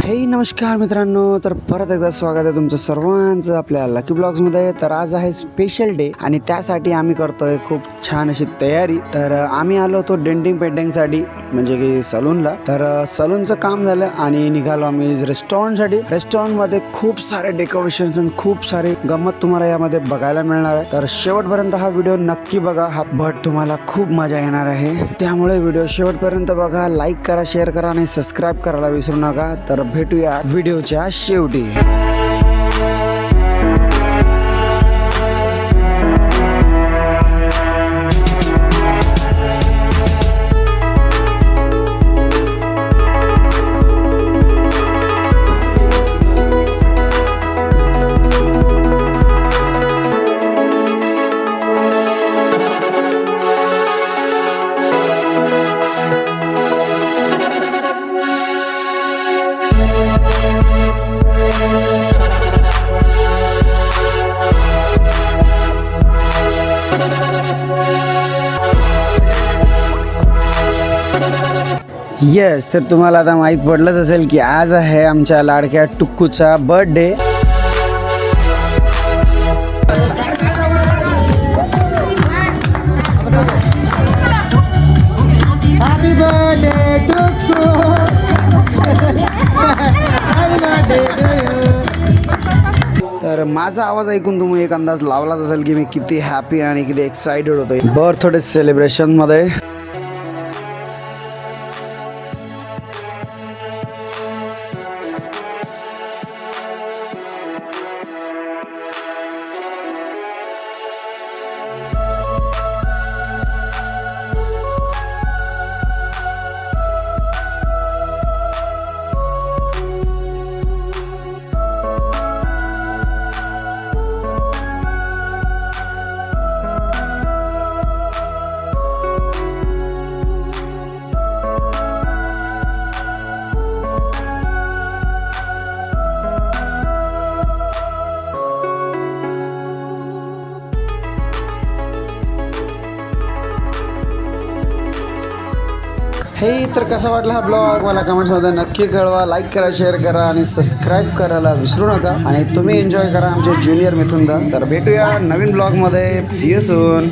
हे नमस्कार मित्रांनो, तर परत एकदा स्वागत आहे तुमचं सर्वांचं आपल्या लकी ब्लॉग्समध्ये। तर आज आहे स्पेशल डे आणि त्यासाठी आम्ही करतोय खूप छान अशी तयारी। तर आम्ही आलो होतो डेंटिंग पेंटिंगसाठी, म्हणजे की सलूनला। तर सलूनचं काम झालं आणि निघालो आम्ही रेस्टॉरंटसाठी। रेस्टॉरंटमध्ये खूप सारे डेकोरेशन्स आणि खूप सारे गंमत तुम्हाला यामध्ये बघायला मिळणार आहे। तर शेवटपर्यंत हा व्हिडिओ नक्की बघा, हा बट तुम्हाला खूप मजा येणार आहे। त्यामुळे व्हिडिओ शेवटपर्यंत बघा, लाईक करा, शेअर करा आणि सबस्क्राईब करायला विसरू नका। तर भेटूया व्हिडिओच्या शेवटी। येस, तर तुम्हाला आता माहीत पडलंच असेल की आज आहे आमच्या लाडक्या टुक्कूचा birthday. Happy birthday Tukku, happy birthday to you. तर माझा आवाज ऐकून तुम्ही एक अंदाज लावलाच असेल की मी किती हॅपी आणि किती एक्साइटेड होतोय बर्थडे सेलिब्रेशन मध्ये। हे तर कसा वाटला हा ब्लॉग मला कमेंट्समध्ये नक्की कळवा। लाईक करा, शेअर करा आणि सबस्क्राईब करायला विसरू नका। आणि तुम्ही एन्जॉय करा आमचे ज्युनियर मिथुनदा। तर भेटूया नवीन ब्लॉगमध्ये। See you soon.